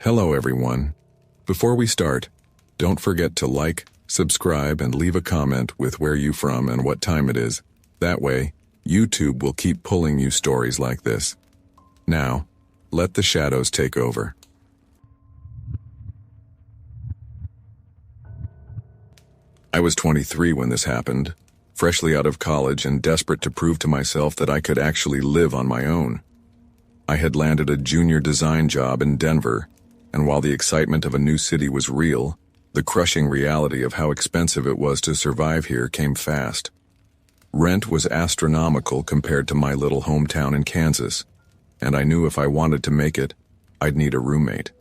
Hello everyone. Before we start, don't forget to like, subscribe, and leave a comment with where you from and what time it is. That way, YouTube will keep pulling you stories like this. Now, let the shadows take over. I was 23 when this happened, freshly out of college and desperate to prove to myself that I could actually live on my own. I had landed a junior design job in Denver, and while the excitement of a new city was real, the crushing reality of how expensive it was to survive here came fast. Rent was astronomical compared to my little hometown in Kansas, and I knew if I wanted to make it, I'd need a roommate.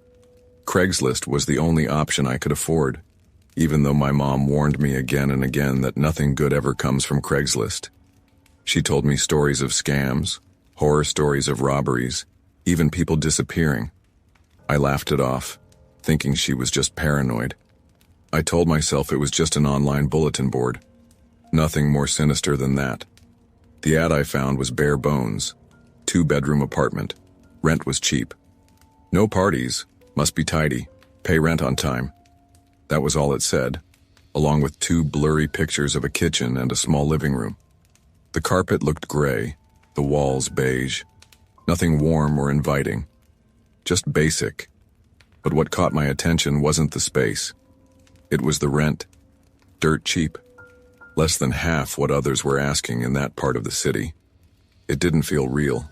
Craigslist was the only option I could afford, even though my mom warned me again and again that nothing good ever comes from Craigslist. She told me stories of scams, horror stories of robberies, even people disappearing. I laughed it off, thinking she was just paranoid. I told myself it was just an online bulletin board. Nothing more sinister than that. The ad I found was bare bones. 2-bedroom apartment. Rent was cheap. No parties. Must be tidy. Pay rent on time. That was all it said, along with 2 blurry pictures of a kitchen and a small living room. The carpet looked gray, the walls beige. Nothing warm or inviting. Just basic. But what caught my attention wasn't the space. It was the rent. Dirt cheap. Less than half what others were asking in that part of the city. It didn't feel real.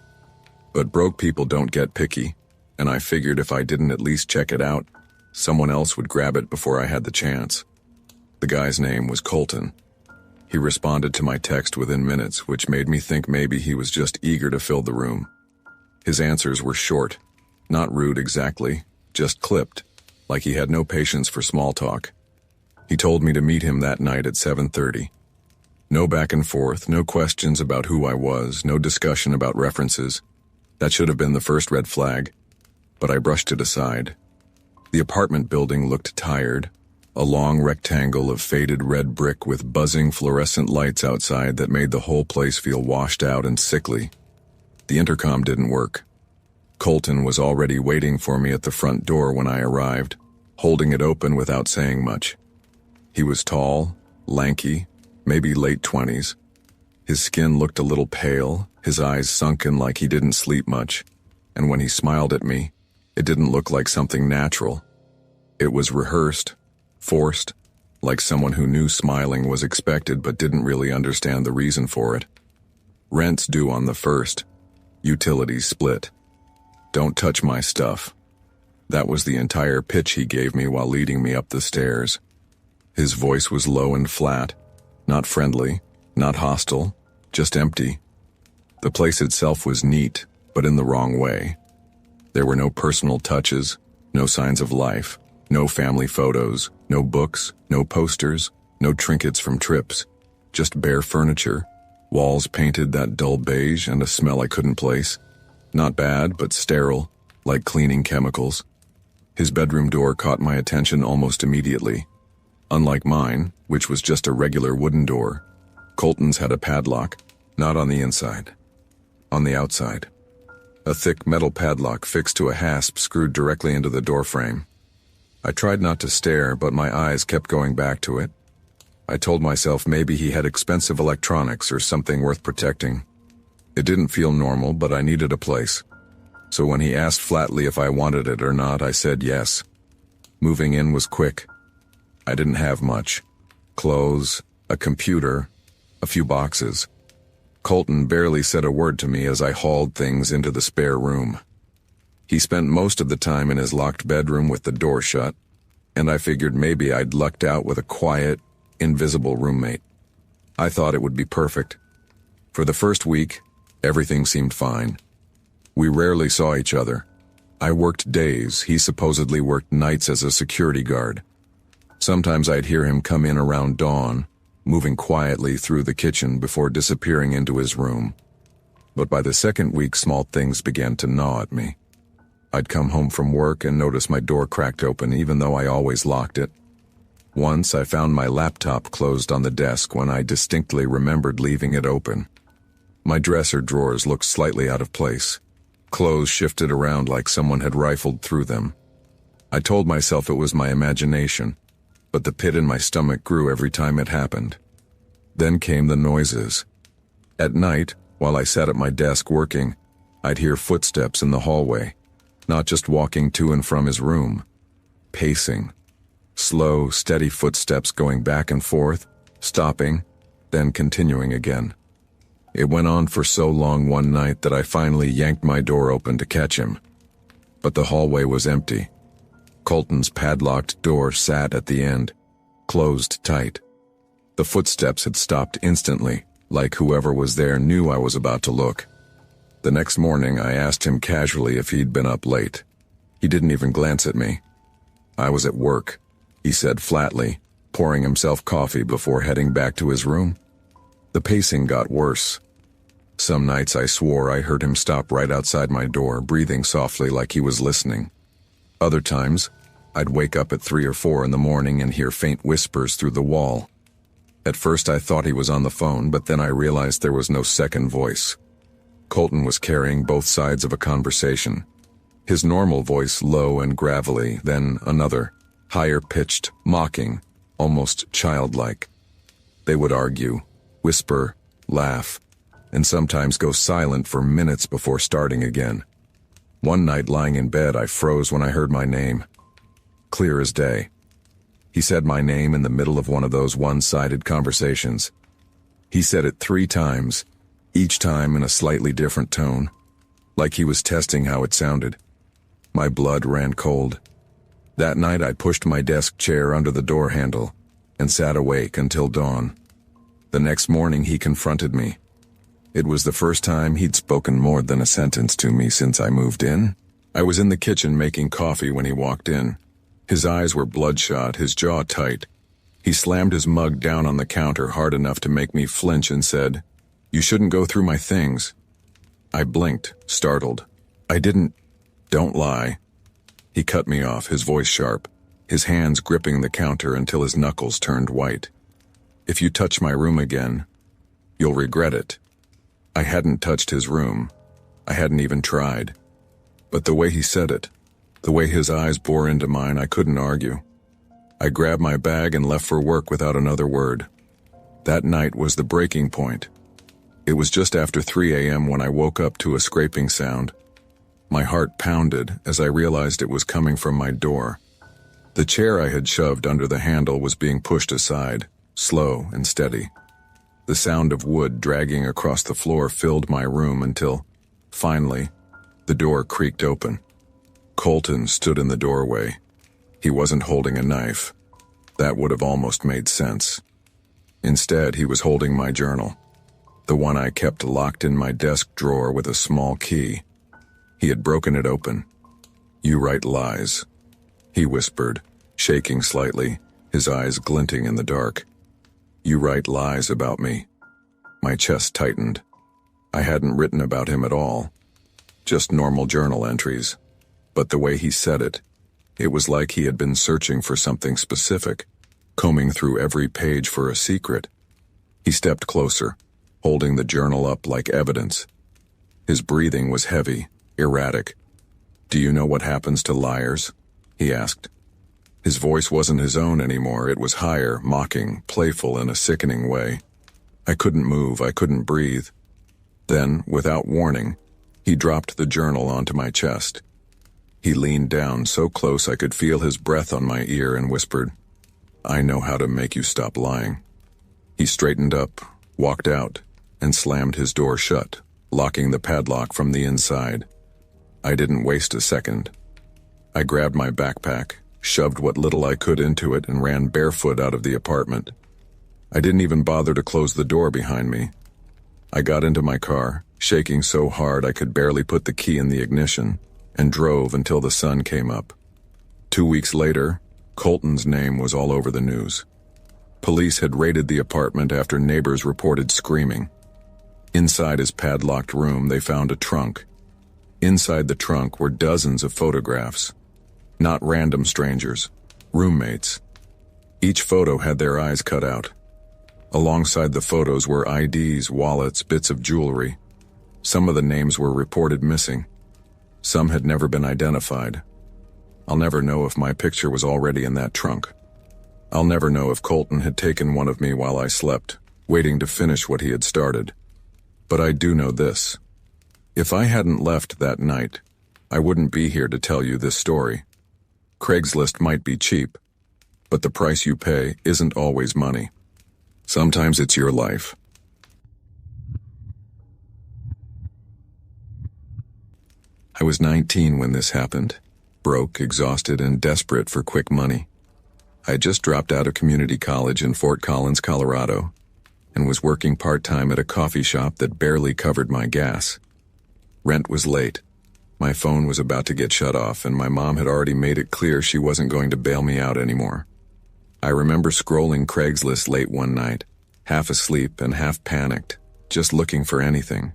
But broke people don't get picky, and I figured if I didn't at least check it out, someone else would grab it before I had the chance. The guy's name was Colton. He responded to my text within minutes, which made me think maybe he was just eager to fill the room. His answers were short, not rude exactly, just clipped, like he had no patience for small talk. He told me to meet him that night at 7:30. No back and forth, no questions about who I was, no discussion about references. That should have been the first red flag, but I brushed it aside. The apartment building looked tired, a long rectangle of faded red brick with buzzing fluorescent lights outside that made the whole place feel washed out and sickly. The intercom didn't work. Colton was already waiting for me at the front door when I arrived, holding it open without saying much. He was tall, lanky, maybe late 20s. His skin looked a little pale, his eyes sunken like he didn't sleep much, and when he smiled at me, it didn't look like something natural. It was rehearsed, forced, like someone who knew smiling was expected but didn't really understand the reason for it. Rent's due on the 1st. Utilities split. Don't touch my stuff. That was the entire pitch he gave me while leading me up the stairs. His voice was low and flat, not friendly, not hostile, just empty. The place itself was neat, but in the wrong way. There were no personal touches, no signs of life, no family photos, no books, no posters, no trinkets from trips, just bare furniture, walls painted that dull beige and a smell I couldn't place. Not bad, but sterile, like cleaning chemicals. His bedroom door caught my attention almost immediately. Unlike mine, which was just a regular wooden door, Colton's had a padlock, not on the inside, on the outside. A thick metal padlock fixed to a hasp screwed directly into the doorframe. I tried not to stare, but my eyes kept going back to it. I told myself maybe he had expensive electronics or something worth protecting. It didn't feel normal, but I needed a place. So when he asked flatly if I wanted it or not, I said yes. Moving in was quick. I didn't have much. Clothes, a computer, a few boxes. Colton barely said a word to me as I hauled things into the spare room. He spent most of the time in his locked bedroom with the door shut, and I figured maybe I'd lucked out with a quiet, invisible roommate. I thought it would be perfect. For the first week, everything seemed fine. We rarely saw each other. I worked days, he supposedly worked nights as a security guard. Sometimes I'd hear him come in around dawn, moving quietly through the kitchen before disappearing into his room. But by the second week, small things began to gnaw at me. I'd come home from work and notice my door cracked open even though I always locked it. Once I found my laptop closed on the desk when I distinctly remembered leaving it open. My dresser drawers looked slightly out of place. Clothes shifted around like someone had rifled through them. I told myself it was my imagination, but the pit in my stomach grew every time it happened. Then came the noises. At night, while I sat at my desk working, I'd hear footsteps in the hallway, not just walking to and from his room. Pacing. Slow, steady footsteps going back and forth, stopping, then continuing again. It went on for so long one night that I finally yanked my door open to catch him. But the hallway was empty. Colton's padlocked door sat at the end, closed tight. The footsteps had stopped instantly, like whoever was there knew I was about to look. The next morning, I asked him casually if he'd been up late. He didn't even glance at me. I was at work, he said flatly, pouring himself coffee before heading back to his room. The pacing got worse. Some nights I swore I heard him stop right outside my door, breathing softly like he was listening. Other times, I'd wake up at 3 or 4 in the morning and hear faint whispers through the wall. At first I thought he was on the phone, but then I realized there was no second voice. Colton was carrying both sides of a conversation. His normal voice low and gravelly, then another, higher-pitched, mocking, almost childlike. They would argue, whisper, laugh, and sometimes go silent for minutes before starting again. One night lying in bed, I froze when I heard my name. Clear as day. He said my name in the middle of one of those one-sided conversations. He said it 3 times, each time in a slightly different tone, like he was testing how it sounded. My blood ran cold. That night I pushed my desk chair under the door handle and sat awake until dawn. The next morning he confronted me. It was the first time he'd spoken more than a sentence to me since I moved in. I was in the kitchen making coffee when he walked in. His eyes were bloodshot, his jaw tight. He slammed his mug down on the counter hard enough to make me flinch and said, "You shouldn't go through my things." I blinked, startled. Don't lie. He cut me off, his voice sharp, his hands gripping the counter until his knuckles turned white. "If you touch my room again, you'll regret it." I hadn't touched his room. I hadn't even tried. But the way he said it, the way his eyes bore into mine, I couldn't argue. I grabbed my bag and left for work without another word. That night was the breaking point. It was just after 3 a.m. when I woke up to a scraping sound. My heart pounded as I realized it was coming from my door. The chair I had shoved under the handle was being pushed aside, slow and steady. The sound of wood dragging across the floor filled my room until, finally, the door creaked open. Colton stood in the doorway. He wasn't holding a knife. That would have almost made sense. Instead, he was holding my journal, the one I kept locked in my desk drawer with a small key. He had broken it open. "You write lies," he whispered, shaking slightly, his eyes glinting in the dark. "You write lies about me." My chest tightened. I hadn't written about him at all, just normal journal entries. But the way he said it, it was like he had been searching for something specific, combing through every page for a secret. He stepped closer, holding the journal up like evidence. His breathing was heavy, erratic. "Do you know what happens to liars?" he asked. His voice wasn't his own anymore. It was higher, mocking, playful in a sickening way. I couldn't move, I couldn't breathe. Then, without warning, he dropped the journal onto my chest. He leaned down so close I could feel his breath on my ear and whispered, "I know how to make you stop lying." He straightened up, walked out, and slammed his door shut, locking the padlock from the inside. I didn't waste a second. I grabbed my backpack, shoved what little I could into it, and ran barefoot out of the apartment. I didn't even bother to close the door behind me. I got into my car, shaking so hard I could barely put the key in the ignition, and drove until the sun came up. 2 weeks later, Colton's name was all over the news. Police had raided the apartment after neighbors reported screaming. Inside his padlocked room, they found a trunk. Inside the trunk were dozens of photographs. Not random strangers, roommates. Each photo had their eyes cut out. Alongside the photos were IDs, wallets, bits of jewelry. Some of the names were reported missing. Some had never been identified. I'll never know if my picture was already in that trunk. I'll never know if Colton had taken one of me while I slept, waiting to finish what he had started. But I do know this. If I hadn't left that night, I wouldn't be here to tell you this story. Craigslist might be cheap, but the price you pay isn't always money. Sometimes it's your life. I was 19 when this happened, broke, exhausted, and desperate for quick money. I had just dropped out of community college in Fort Collins, Colorado, and was working part-time at a coffee shop that barely covered my gas. Rent was late. My phone was about to get shut off, and my mom had already made it clear she wasn't going to bail me out anymore. I remember scrolling Craigslist late one night, half asleep and half panicked, just looking for anything.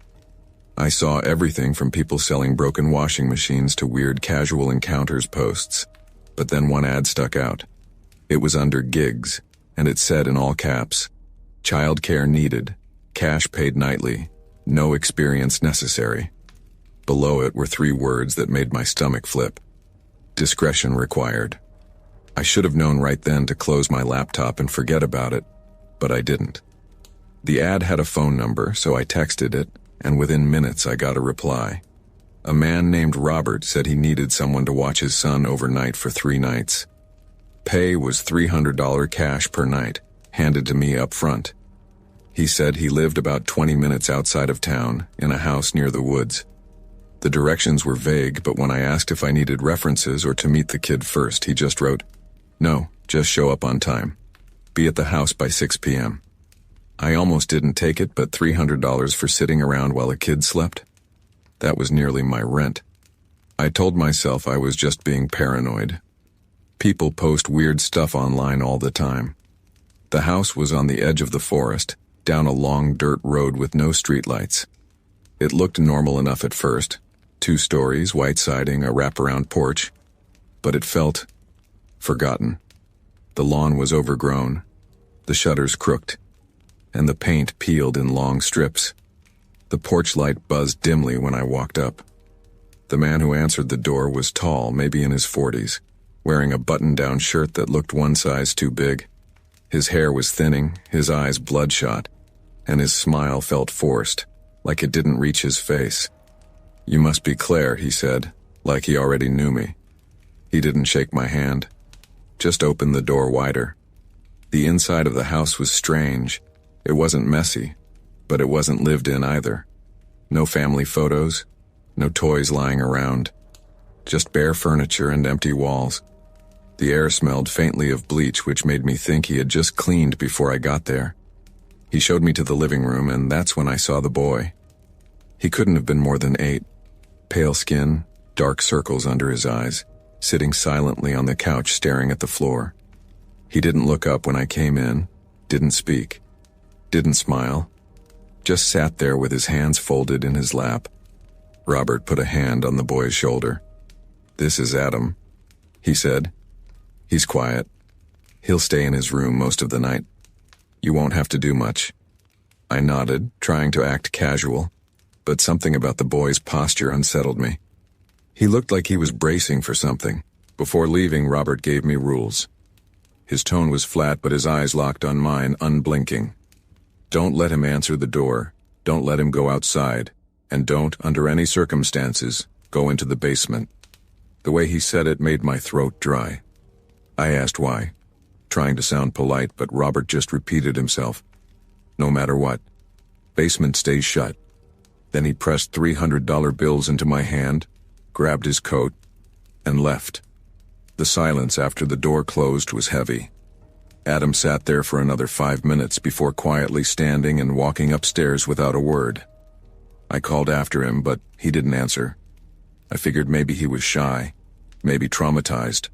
I saw everything from people selling broken washing machines to weird casual encounters posts, but then one ad stuck out. It was under gigs, and it said in all caps, "Child care needed, cash paid nightly, no experience necessary." Below it were 3 words that made my stomach flip. Discretion required. I should have known right then to close my laptop and forget about it, but I didn't. The ad had a phone number, so I texted it, and within minutes I got a reply. A man named Robert said he needed someone to watch his son overnight for 3 nights. Pay was $300 cash per night, handed to me up front. He said he lived about 20 minutes outside of town, in a house near the woods. The directions were vague, but when I asked if I needed references or to meet the kid first, he just wrote, "No, just show up on time. Be at the house by 6 p.m. I almost didn't take it, but $300 for sitting around while a kid slept? That was nearly my rent. I told myself I was just being paranoid. People post weird stuff online all the time. The house was on the edge of the forest, down a long dirt road with no streetlights. It looked normal enough at first. 2 stories, white siding, a wraparound porch. But it felt forgotten. The lawn was overgrown, the shutters crooked, and the paint peeled in long strips. The porch light buzzed dimly when I walked up. The man who answered the door was tall, maybe in his 40s, wearing a button-down shirt that looked 1 size too big. His hair was thinning, his eyes bloodshot, and his smile felt forced, like it didn't reach his face. "You must be Claire," he said, like he already knew me. He didn't shake my hand, just opened the door wider. The inside of the house was strange. It wasn't messy, but it wasn't lived in either. No family photos, no toys lying around, just bare furniture and empty walls. The air smelled faintly of bleach, which made me think he had just cleaned before I got there. He showed me to the living room, and that's when I saw the boy. He couldn't have been more than 8. Pale skin, dark circles under his eyes, sitting silently on the couch staring at the floor. He didn't look up when I came in, didn't speak, didn't smile, just sat there with his hands folded in his lap. Robert put a hand on the boy's shoulder. "This is Adam," he said. "He's quiet. He'll stay in his room most of the night. You won't have to do much." I nodded, trying to act casual, but something about the boy's posture unsettled me. He looked like he was bracing for something. Before leaving, Robert gave me rules. His tone was flat, but his eyes locked on mine, unblinking. "Don't let him answer the door, don't let him go outside, and don't, under any circumstances, go into the basement." The way he said it made my throat dry. I asked why, trying to sound polite, but Robert just repeated himself. "No matter what, basement stays shut." Then he pressed $300 bills into my hand, grabbed his coat, and left. The silence after the door closed was heavy. Adam sat there for another 5 minutes before quietly standing and walking upstairs without a word. I called after him, but he didn't answer. I figured maybe he was shy, maybe traumatized.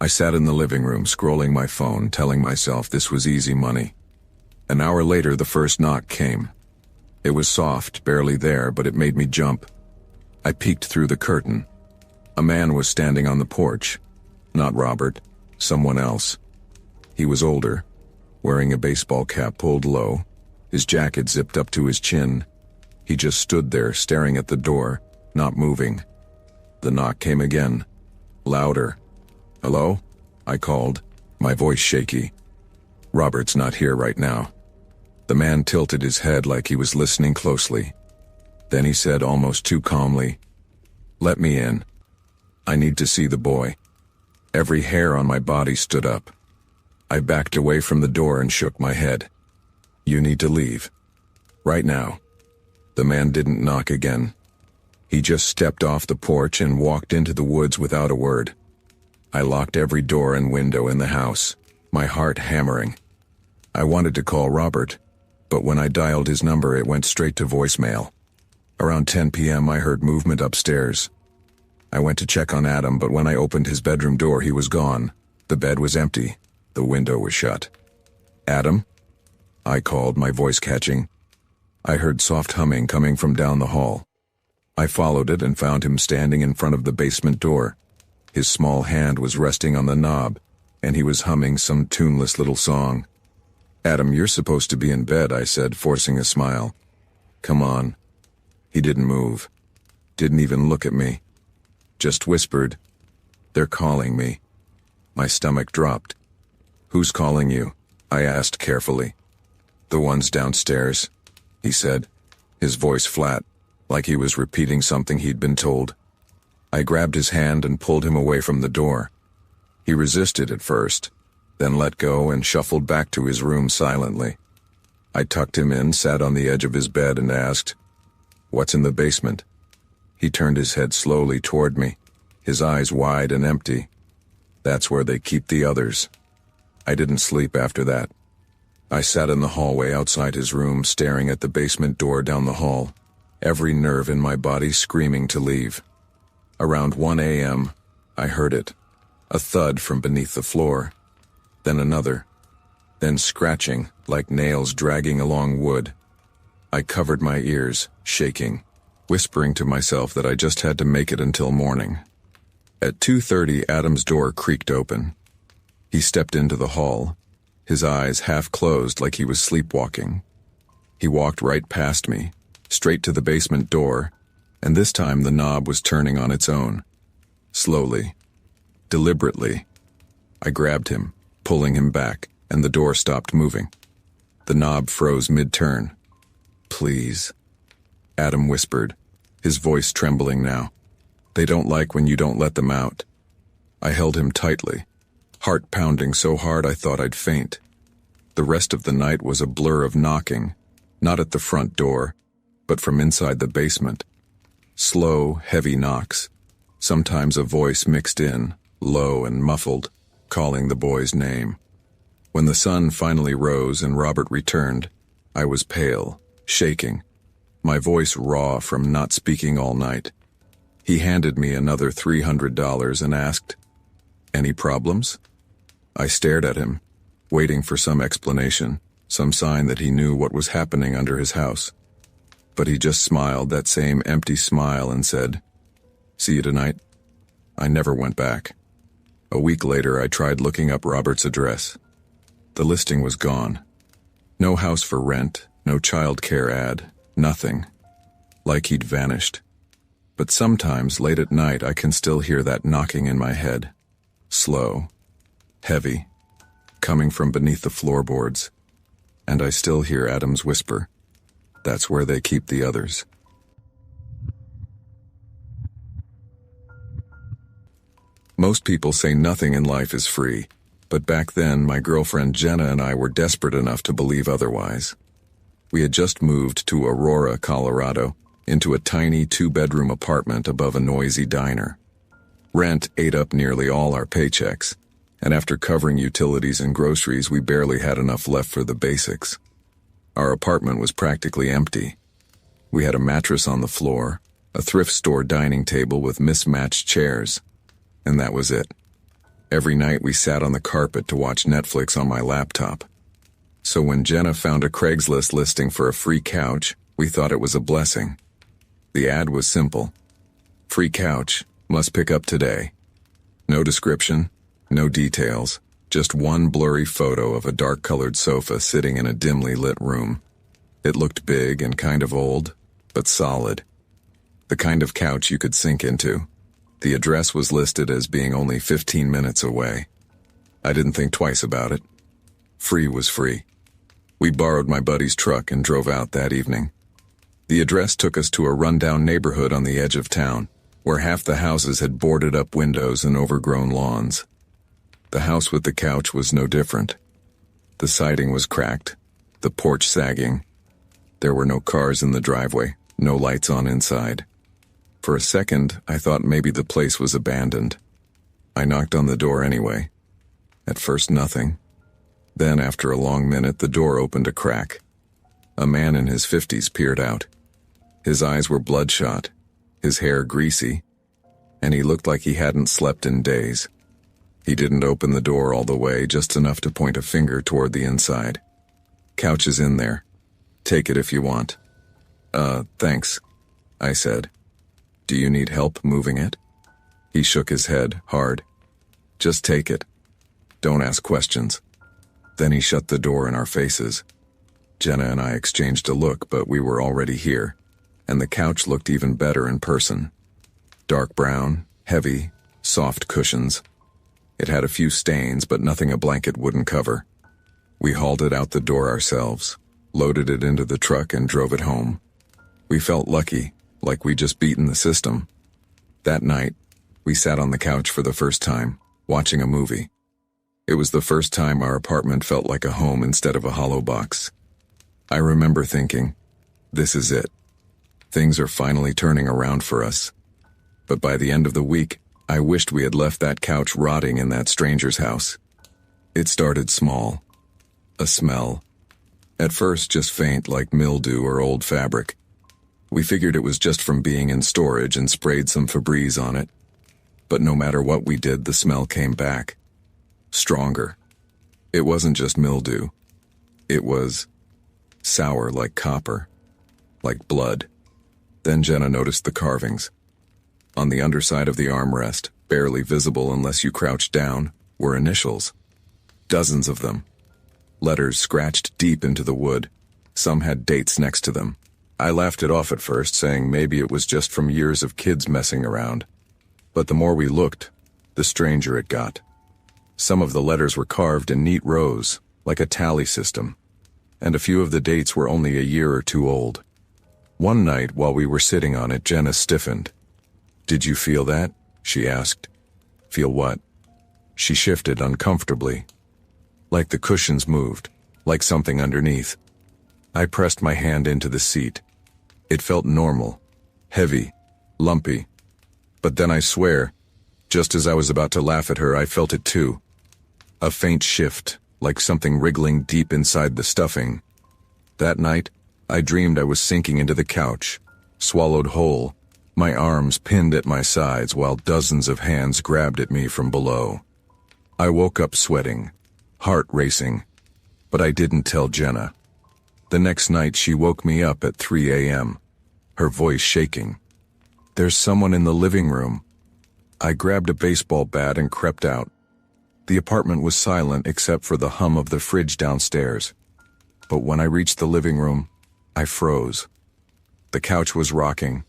I sat in the living room scrolling my phone, telling myself this was easy money. An hour later, the first knock came. It was soft, barely there, but it made me jump. I peeked through the curtain. A man was standing on the porch. Not Robert, someone else. He was older, wearing a baseball cap pulled low, his jacket zipped up to his chin. He just stood there, staring at the door, not moving. The knock came again. Louder. "Hello?" I called, my voice shaky. "Robert's not here right now." The man tilted his head like he was listening closely. Then he said almost too calmly, "Let me in. I need to see the boy." Every hair on my body stood up. I backed away from the door and shook my head. "You need to leave. Right now." The man didn't knock again. He just stepped off the porch and walked into the woods without a word. I locked every door and window in the house, my heart hammering. I wanted to call Robert, but when I dialed his number, it went straight to voicemail. Around 10 p.m., I heard movement upstairs. I went to check on Adam, but when I opened his bedroom door, he was gone. The bed was empty. The window was shut. "Adam?" I called, my voice catching. I heard soft humming coming from down the hall. I followed it and found him standing in front of the basement door. His small hand was resting on the knob, and he was humming some tuneless little song. "Adam, you're supposed to be in bed," I said, forcing a smile. "Come on." He didn't move. Didn't even look at me. Just whispered, "They're calling me." My stomach dropped. "Who's calling you?" I asked carefully. "The ones downstairs," he said, his voice flat, like he was repeating something he'd been told. I grabbed his hand and pulled him away from the door. He resisted at first, then let go and shuffled back to his room silently. I tucked him in, sat on the edge of his bed and asked, "What's in the basement?" He turned his head slowly toward me, his eyes wide and empty. "That's where they keep the others." I didn't sleep after that. I sat in the hallway outside his room, staring at the basement door down the hall, every nerve in my body screaming to leave. Around 1 a.m., I heard it, a thud from beneath the floor, then another, then scratching like nails dragging along wood. I covered my ears, shaking, whispering to myself that I just had to make it until morning. At 2:30, Adam's door creaked open. He stepped into the hall, his eyes half closed like he was sleepwalking. He walked right past me, straight to the basement door, and this time the knob was turning on its own. Slowly, deliberately, I grabbed him, pulling him back, and the door stopped moving. The knob froze mid-turn. "Please," Adam whispered, his voice trembling now. "They don't like when you don't let them out." I held him tightly, heart pounding so hard I thought I'd faint. The rest of the night was a blur of knocking, not at the front door, but from inside the basement. Slow, heavy knocks, sometimes a voice mixed in, low and muffled, calling the boy's name. When the sun finally rose and Robert returned, I was pale, shaking, my voice raw from not speaking all night. He handed me another $300 and asked, "Any problems?" I stared at him, waiting for some explanation, some sign that he knew what was happening under his house. But he just smiled, that same empty smile, and said, "See you tonight." I never went back. A week later, I tried looking up Robert's address. The listing was gone. No house for rent, no child care ad, nothing. Like he'd vanished. But sometimes, late at night, I can still hear that knocking in my head. Slow, heavy, coming from beneath the floorboards. And I still hear Adam's whisper, "That's where they keep the others." Most people say nothing in life is free, but back then my girlfriend Jenna and I were desperate enough to believe otherwise. We had just moved to Aurora, Colorado, into a tiny 2-bedroom apartment above a noisy diner. Rent ate up nearly all our paychecks, and after covering utilities and groceries, we barely had enough left for the basics. Our apartment was practically empty. We had a mattress on the floor, a thrift store dining table with mismatched chairs, and that was it. Every night we sat on the carpet to watch Netflix on my laptop. So when Jenna found a Craigslist listing for a free couch, we thought it was a blessing. The ad was simple. "Free couch, must pick up today." No description, no details, just one blurry photo of a dark-colored sofa sitting in a dimly lit room. It looked big and kind of old, but solid. The kind of couch you could sink into. The address was listed as being only 15 minutes away. I didn't think twice about it. Free was free. We borrowed my buddy's truck and drove out that evening. The address took us to a rundown neighborhood on the edge of town, where half the houses had boarded up windows and overgrown lawns. The house with the couch was no different. The siding was cracked, the porch sagging. There were no cars in the driveway, no lights on inside. For a second, I thought maybe the place was abandoned. I knocked on the door anyway. At first, nothing. Then, after a long minute, the door opened a crack. A man in his 50s peered out. His eyes were bloodshot, his hair greasy, and he looked like he hadn't slept in days. He didn't open the door all the way, just enough to point a finger toward the inside. "Couch is in there. Take it if you want." Thanks," I said. "Do you need help moving it?" He shook his head, hard. "Just take it. Don't ask questions." Then he shut the door in our faces. Jenna and I exchanged a look, but we were already here, and the couch looked even better in person. Dark brown, heavy, soft cushions. It had a few stains, but nothing a blanket wouldn't cover. We hauled it out the door ourselves, loaded it into the truck, and drove it home. We felt lucky, like we'd just beaten the system. That night, we sat on the couch for the first time, watching a movie. It was the first time our apartment felt like a home instead of a hollow box. I remember thinking, this is it. Things are finally turning around for us. But by the end of the week, I wished we had left that couch rotting in that stranger's house. It started small. A smell. At first just faint, like mildew or old fabric. We figured it was just from being in storage and sprayed some Febreze on it. But no matter what we did, the smell came back. Stronger. It wasn't just mildew. It was sour like copper. Like blood. Then Jenna noticed the carvings. On the underside of the armrest, barely visible unless you crouched down, were initials. Dozens of them. Letters scratched deep into the wood. Some had dates next to them. I laughed it off at first, saying maybe it was just from years of kids messing around. But the more we looked, the stranger it got. Some of the letters were carved in neat rows, like a tally system, and a few of the dates were only a year or two old. One night, while we were sitting on it, Jenna stiffened. "Did you feel that?" she asked. "Feel what?" She shifted uncomfortably. Like the cushions moved, like something underneath. I pressed my hand into the seat. It felt normal, heavy, lumpy. But then I swear, just as I was about to laugh at her, I felt it too. A faint shift, like something wriggling deep inside the stuffing. That night, I dreamed I was sinking into the couch, swallowed whole, my arms pinned at my sides while dozens of hands grabbed at me from below. I woke up sweating, heart racing, but I didn't tell Jenna. The next night she woke me up at 3 a.m., her voice shaking. "There's someone in the living room." I grabbed a baseball bat and crept out. The apartment was silent except for the hum of the fridge downstairs. But when I reached the living room, I froze. The couch was rocking,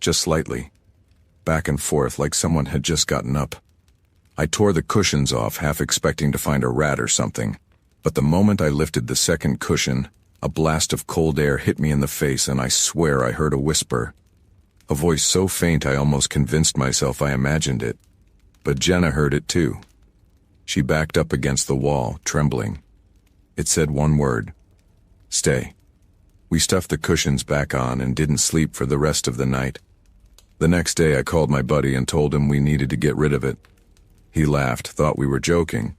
just slightly, back and forth like someone had just gotten up. I tore the cushions off, half expecting to find a rat or something. But the moment I lifted the second cushion, a blast of cold air hit me in the face, and I swear I heard a whisper. A voice so faint I almost convinced myself I imagined it. But Jenna heard it too. She backed up against the wall, trembling. It said one word. "Stay." We stuffed the cushions back on and didn't sleep for the rest of the night. The next day I called my buddy and told him we needed to get rid of it. He laughed, thought we were joking.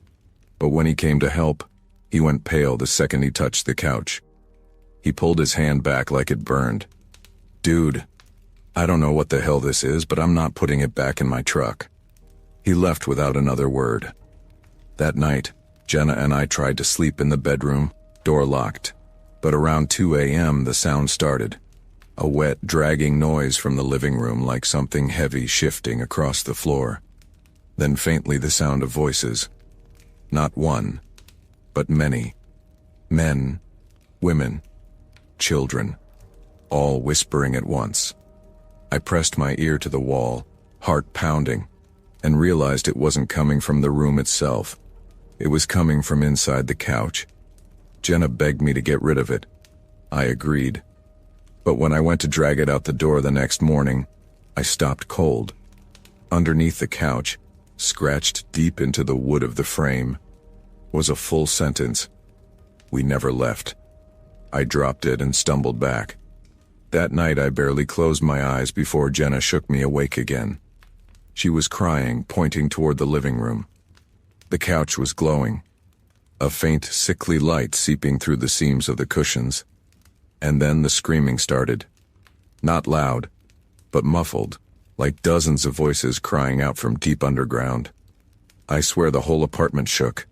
But when he came to help, he went pale the second he touched the couch. He pulled his hand back like it burned. "Dude, I don't know what the hell this is, but I'm not putting it back in my truck." He left without another word. That night, Jenna and I tried to sleep in the bedroom, door locked. But around 2 a.m. the sound started. A wet, dragging noise from the living room, like something heavy shifting across the floor. Then faintly the sound of voices. Not one, but many. Men, women, children, all whispering at once. I pressed my ear to the wall, heart pounding, and realized it wasn't coming from the room itself. It was coming from inside the couch. Jenna begged me to get rid of it. I agreed. But when I went to drag it out the door the next morning, I stopped cold. Underneath the couch, scratched deep into the wood of the frame, was a full sentence. "We never left." I dropped it and stumbled back. That night I barely closed my eyes before Jenna shook me awake again. She was crying, pointing toward the living room. The couch was glowing, a faint, sickly light seeping through the seams of the cushions. And then the screaming started. Not loud, but muffled, like dozens of voices crying out from deep underground. I swear the whole apartment shook.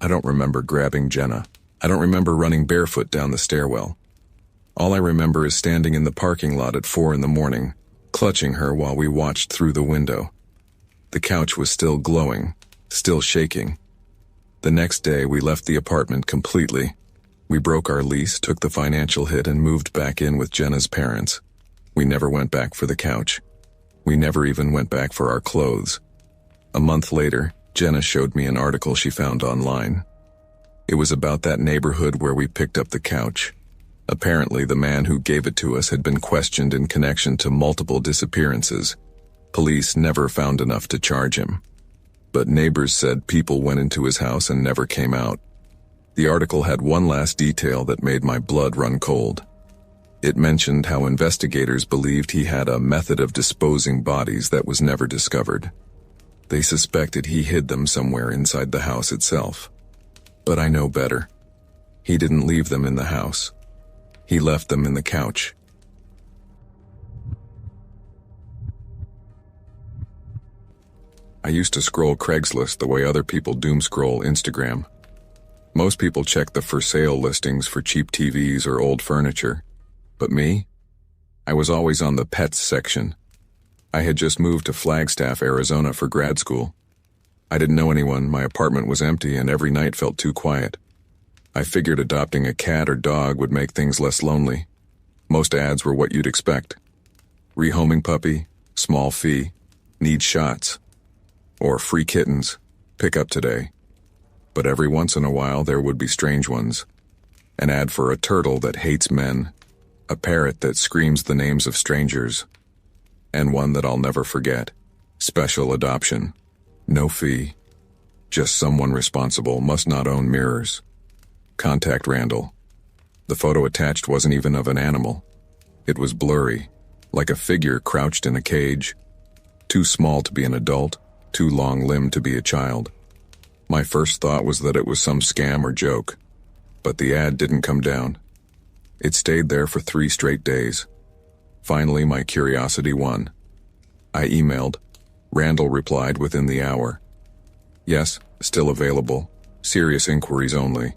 I don't remember grabbing Jenna. I don't remember running barefoot down the stairwell. All I remember is standing in the parking lot at 4 a.m, clutching her while we watched through the window. The couch was still glowing, still shaking. The next day we left the apartment completely. We broke our lease, took the financial hit, and moved back in with Jenna's parents. We never went back for the couch. We never even went back for our clothes. A month later, Jenna showed me an article she found online. It was about that neighborhood where we picked up the couch. Apparently, the man who gave it to us had been questioned in connection to multiple disappearances. Police never found enough to charge him. But neighbors said people went into his house and never came out. The article had one last detail that made my blood run cold. It mentioned how investigators believed he had a method of disposing bodies that was never discovered. They suspected he hid them somewhere inside the house itself. But I know better. He didn't leave them in the house. He left them in the couch. I used to scroll Craigslist the way other people doom scroll Instagram. Most people check the for sale listings for cheap TVs or old furniture. But me? I was always on the pets section. I had just moved to Flagstaff, Arizona for grad school. I didn't know anyone, my apartment was empty, and every night felt too quiet. I figured adopting a cat or dog would make things less lonely. Most ads were what you'd expect. Rehoming puppy, small fee, need shots. Or free kittens, pick up today. But every once in a while there would be strange ones. An ad for a turtle that hates men, a parrot that screams the names of strangers, and one that I'll never forget. Special adoption. No fee. Just someone responsible must not own mirrors. Contact Randall. The photo attached wasn't even of an animal. It was blurry, like a figure crouched in a cage. Too small to be an adult, too long-limbed to be a child. My first thought was that it was some scam or joke, but the ad didn't come down. It stayed there for 3 straight days. Finally, my curiosity won. I emailed. Randall replied within the hour. Yes, still available. Serious inquiries only.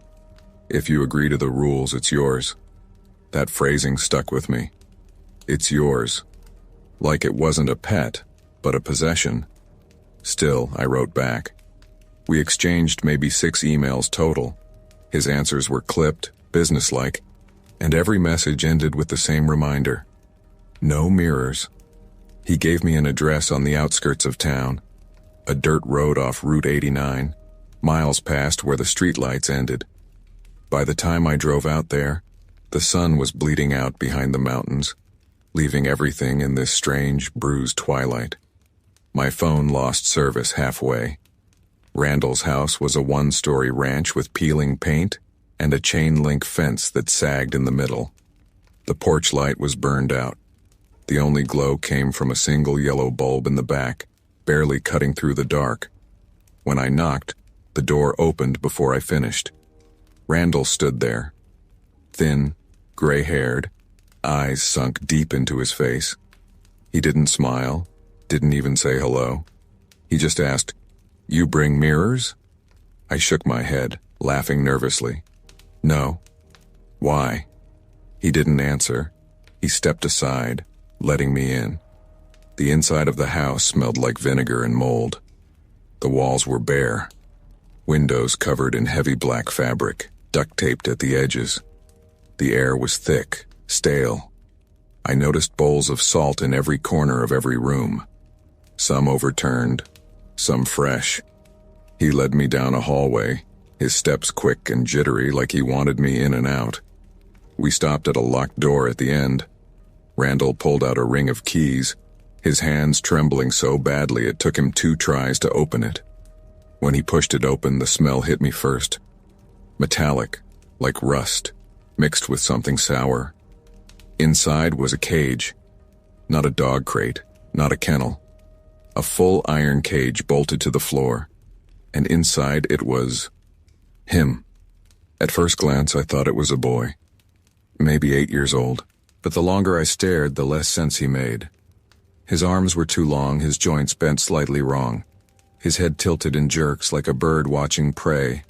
If you agree to the rules, it's yours. That phrasing stuck with me. It's yours. Like it wasn't a pet, but a possession. Still, I wrote back. We exchanged maybe 6 emails total. His answers were clipped, businesslike, and every message ended with the same reminder. No mirrors. He gave me an address on the outskirts of town, a dirt road off Route 89, miles past where the streetlights ended. By the time I drove out there, the sun was bleeding out behind the mountains, leaving everything in this strange, bruised twilight. My phone lost service halfway. Randall's house was a 1-story ranch with peeling paint and a chain-link fence that sagged in the middle. The porch light was burned out. The only glow came from a single yellow bulb in the back, barely cutting through the dark. When I knocked, the door opened before I finished. Randall stood there, thin, gray-haired, eyes sunk deep into his face. He didn't smile, didn't even say hello. He just asked, "You bring mirrors?" I shook my head, laughing nervously. "No." "Why?" He didn't answer. He stepped aside, letting me in. The inside of the house smelled like vinegar and mold. The walls were bare. Windows covered in heavy black fabric, duct-taped at the edges. The air was thick, stale. I noticed bowls of salt in every corner of every room. some overturned, some fresh. He led me down a hallway, his steps quick and jittery like he wanted me in and out. We stopped at a locked door at the end. Randall pulled out a ring of keys, his hands trembling so badly it took him 2 tries to open it. When he pushed it open, the smell hit me first. Metallic, like rust, mixed with something sour. Inside was a cage. Not a dog crate, not a kennel. A full iron cage bolted to the floor. And inside it was him. At first glance, I thought it was a boy. Maybe 8 years old. But the longer I stared, the less sense he made. His arms were too long, his joints bent slightly wrong. His head tilted in jerks like a bird watching prey.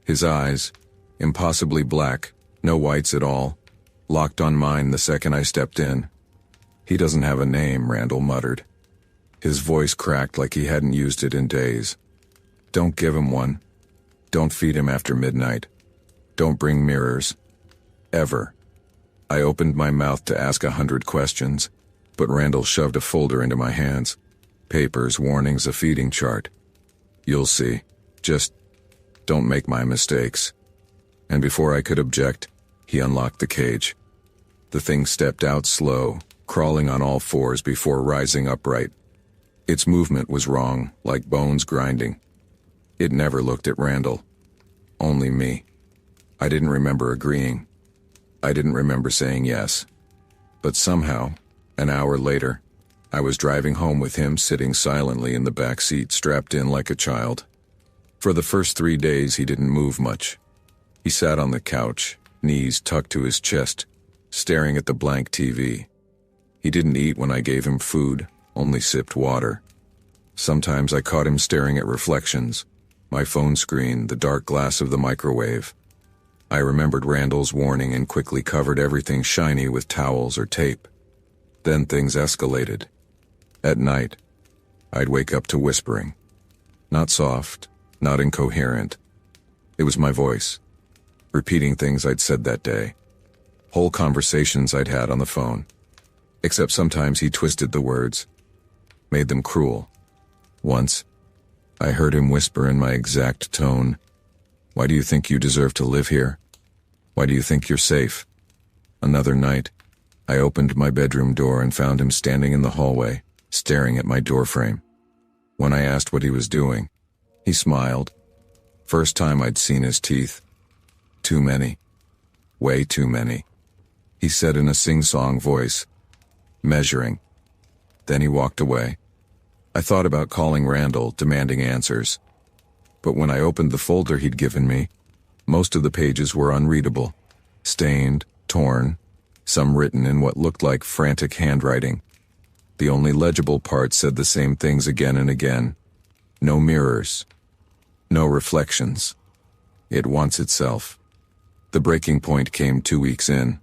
His eyes, impossibly black, no whites at all, locked on mine the second I stepped in. "He doesn't have a name," Randall muttered. His voice cracked like he hadn't used it in days. "Don't give him one. Don't feed him after midnight. Don't bring mirrors. Ever." I opened my mouth to ask 100 questions, but Randall shoved a folder into my hands. Papers, warnings, a feeding chart. "You'll see. Just don't make my mistakes." And before I could object, he unlocked the cage. The thing stepped out slow, crawling on all fours before rising upright. Its movement was wrong, like bones grinding. It never looked at Randall. Only me. I didn't remember agreeing. I didn't remember saying yes. But somehow, an hour later, I was driving home with him sitting silently in the back seat, strapped in like a child. For the first 3 days, he didn't move much. He sat on the couch, knees tucked to his chest, staring at the blank TV. He didn't eat when I gave him food, only sipped water. Sometimes I caught him staring at reflections, my phone screen, the dark glass of the microwave. I remembered Randall's warning and quickly covered everything shiny with towels or tape. Then things escalated. At night, I'd wake up to whispering. Not soft, not incoherent. It was my voice, repeating things I'd said that day. Whole conversations I'd had on the phone. Except sometimes he twisted the words, made them cruel. Once, I heard him whisper in my exact tone, "Why do you think you deserve to live here? Why do you think you're safe?" Another night, I opened my bedroom door and found him standing in the hallway, staring at my doorframe. When I asked what he was doing, he smiled. First time I'd seen his teeth. Too many. Way too many. He said in a sing-song voice, "Measuring." Then he walked away. I thought about calling Randall, demanding answers. But when I opened the folder he'd given me, most of the pages were unreadable, stained, torn, some written in what looked like frantic handwriting. The only legible part said the same things again and again. No mirrors. No reflections. It wants itself. The breaking point came 2 weeks in.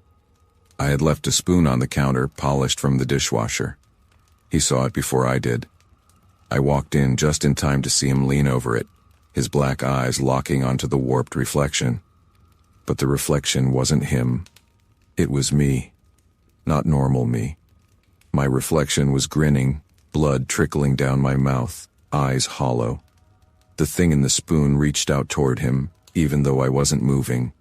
I had left a spoon on the counter, polished from the dishwasher. He saw it before I did. I walked in just in time to see him lean over it, his black eyes locking onto the warped reflection. But the reflection wasn't him. It was me. Not normal me. My reflection was grinning, blood trickling down my mouth, eyes hollow. The thing in the spoon reached out toward him, even though I wasn't moving.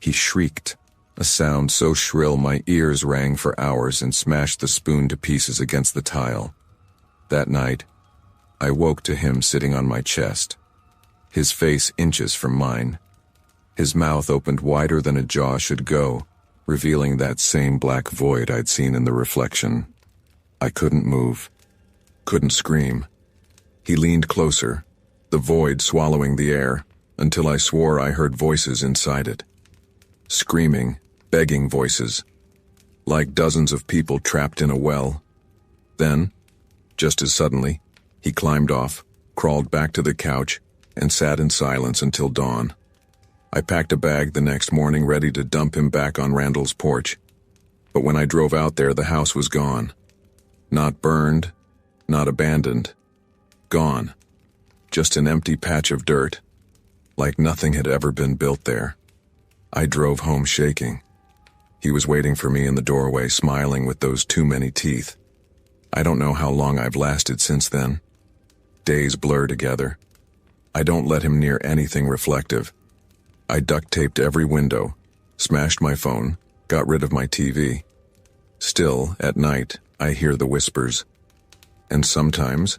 He shrieked, a sound so shrill my ears rang for hours, and smashed the spoon to pieces against the tile. That night, I woke to him sitting on my chest, his face inches from mine. His mouth opened wider than a jaw should go, revealing that same black void I'd seen in the reflection. I couldn't move, couldn't scream. He leaned closer, the void swallowing the air, until I swore I heard voices inside it. Screaming, begging voices, like dozens of people trapped in a well. Then, just as suddenly, he climbed off, crawled back to the couch, and sat in silence until dawn. I packed a bag the next morning ready to dump him back on Randall's porch. But when I drove out there, the house was gone. Not burned, not abandoned. Gone. Just an empty patch of dirt, like nothing had ever been built there. I drove home shaking. He was waiting for me in the doorway, smiling with those too many teeth. I don't know how long I've lasted since then. Days blur together. I don't let him near anything reflective. I duct taped every window, smashed my phone, got rid of my TV. Still, at night, I hear the whispers. And sometimes,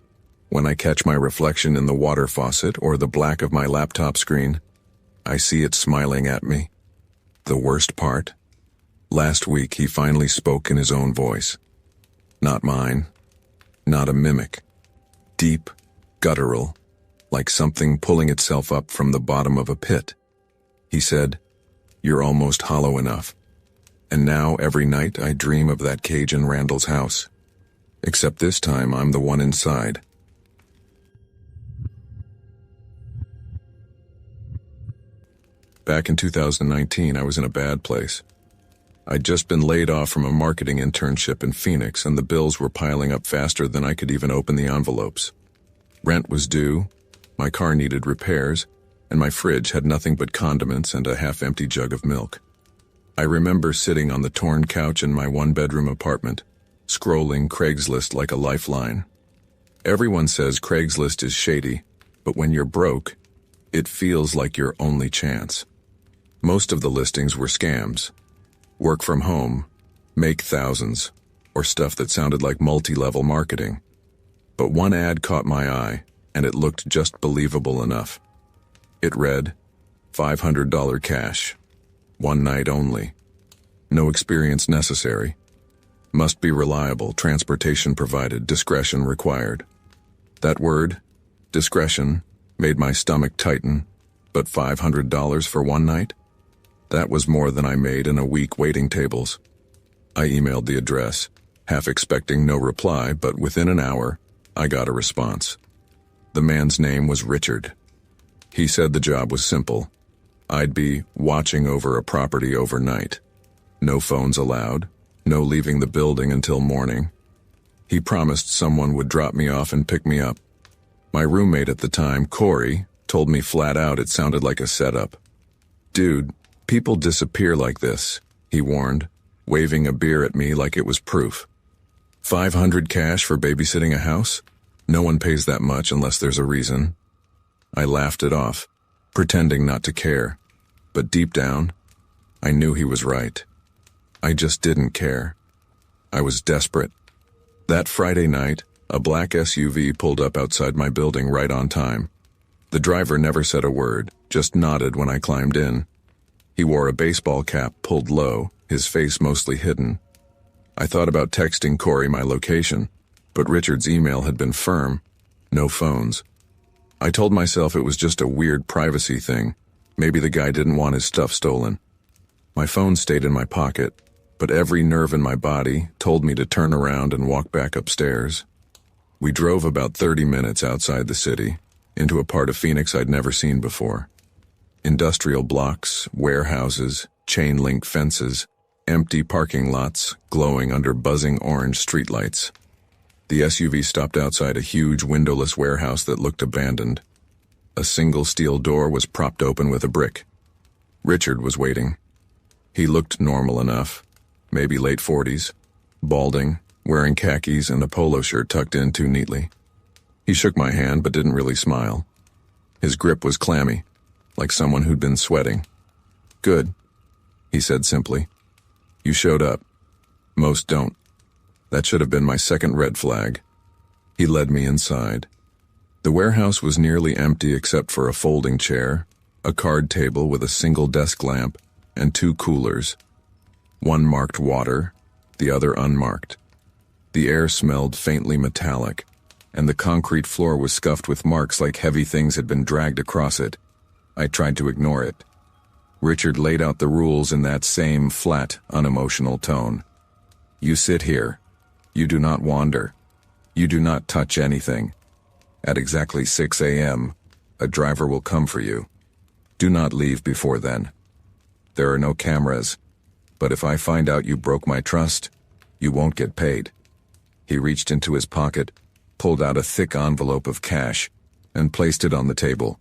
when I catch my reflection in the water faucet or the black of my laptop screen, I see it smiling at me. The worst part? Last week he finally spoke in his own voice. Not mine. Not a mimic. Deep, guttural, like something pulling itself up from the bottom of a pit. He said, "You're almost hollow enough." And now every night I dream of that cage in Randall's house. Except this time I'm the one inside. Back in 2019, I was in a bad place. I'd just been laid off from a marketing internship in Phoenix, and the bills were piling up faster than I could even open the envelopes. Rent was due, my car needed repairs, and my fridge had nothing but condiments and a half-empty jug of milk. I remember sitting on the torn couch in my one-bedroom apartment, scrolling Craigslist like a lifeline. Everyone says Craigslist is shady, but when you're broke, it feels like your only chance. Most of the listings were scams. Work from home, make thousands, or stuff that sounded like multi-level marketing. But one ad caught my eye, and it looked just believable enough. It read, $500 cash. One night only. No experience necessary. Must be reliable, transportation provided, discretion required. That word, discretion, made my stomach tighten, but $500 for one night? That was more than I made in a week waiting tables. I emailed the address, half expecting no reply, but within an hour, I got a response. The man's name was Richard. He said the job was simple. I'd be watching over a property overnight. No phones allowed, no leaving the building until morning. He promised someone would drop me off and pick me up. My roommate at the time, Corey, told me flat out it sounded like a setup. "Dude, people disappear like this," he warned, waving a beer at me like it was proof. $500 cash for babysitting a house? No one pays that much unless there's a reason. I laughed it off, pretending not to care. But deep down, I knew he was right. I just didn't care. I was desperate. That Friday night, a black SUV pulled up outside my building right on time. The driver never said a word, just nodded when I climbed in. He wore a baseball cap pulled low, his face mostly hidden. I thought about texting Corey my location, but Richard's email had been firm. No phones. I told myself it was just a weird privacy thing. Maybe the guy didn't want his stuff stolen. My phone stayed in my pocket, but every nerve in my body told me to turn around and walk back upstairs. We drove about 30 minutes outside the city, into a part of Phoenix I'd never seen before. Industrial blocks, warehouses, chain-link fences, empty parking lots glowing under buzzing orange streetlights. The SUV stopped outside a huge windowless warehouse that looked abandoned. A single steel door was propped open with a brick. Richard was waiting. He looked normal enough, maybe late 40s, balding, wearing khakis and a polo shirt tucked in too neatly. He shook my hand but didn't really smile. His grip was clammy, like someone who'd been sweating. "Good," he said simply. "You showed up. Most don't." That should have been my second red flag. He led me inside. The warehouse was nearly empty except for a folding chair, a card table with a single desk lamp, and two coolers. One marked water, the other unmarked. The air smelled faintly metallic, and the concrete floor was scuffed with marks like heavy things had been dragged across it. I tried to ignore it. Richard laid out the rules in that same flat, unemotional tone. "You sit here. You do not wander. You do not touch anything. At exactly 6 a.m., a driver will come for you. Do not leave before then. There are no cameras, but if I find out you broke my trust, you won't get paid." He reached into his pocket, pulled out a thick envelope of cash, and placed it on the table.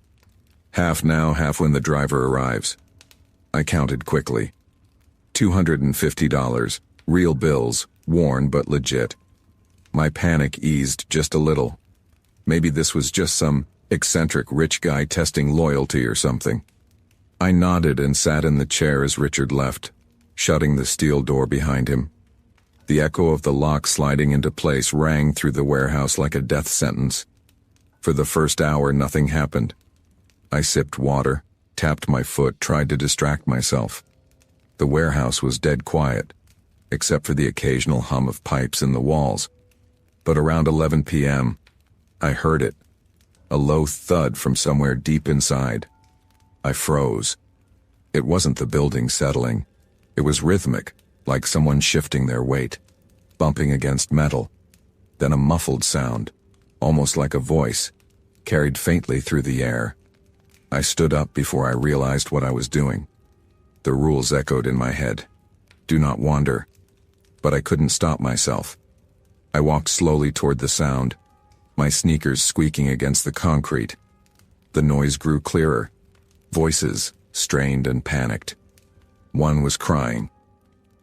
"Half now, half when the driver arrives." I counted quickly. $250, real bills, worn but legit. My panic eased just a little. Maybe this was just some eccentric rich guy testing loyalty or something. I nodded and sat in the chair as Richard left, shutting the steel door behind him. The echo of the lock sliding into place rang through the warehouse like a death sentence. For the first hour, nothing happened. I sipped water, tapped my foot, tried to distract myself. The warehouse was dead quiet, except for the occasional hum of pipes in the walls. But around 11 p.m., I heard it, a low thud from somewhere deep inside. I froze. It wasn't the building settling. It was rhythmic, like someone shifting their weight, bumping against metal. Then a muffled sound, almost like a voice, carried faintly through the air. I stood up before I realized what I was doing. The rules echoed in my head. Do not wander. But I couldn't stop myself. I walked slowly toward the sound, my sneakers squeaking against the concrete. The noise grew clearer. Voices, strained and panicked. One was crying.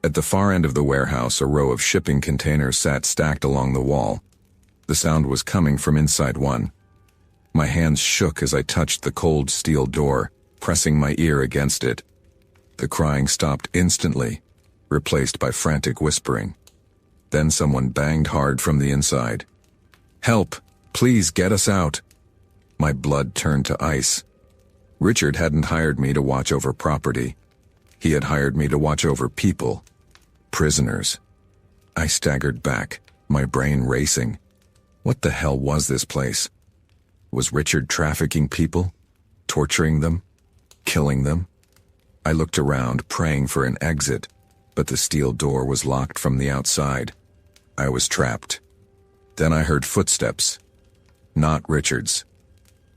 At the far end of the warehouse, a row of shipping containers sat stacked along the wall. The sound was coming from inside one. My hands shook as I touched the cold steel door, pressing my ear against it. The crying stopped instantly, replaced by frantic whispering. Then someone banged hard from the inside. "Help! Please get us out!" My blood turned to ice. Richard hadn't hired me to watch over property. He had hired me to watch over people. Prisoners. I staggered back, my brain racing. What the hell was this place? Was Richard trafficking people? Torturing them? Killing them? I looked around, praying for an exit, but the steel door was locked from the outside. I was trapped. Then I heard footsteps. Not Richard's.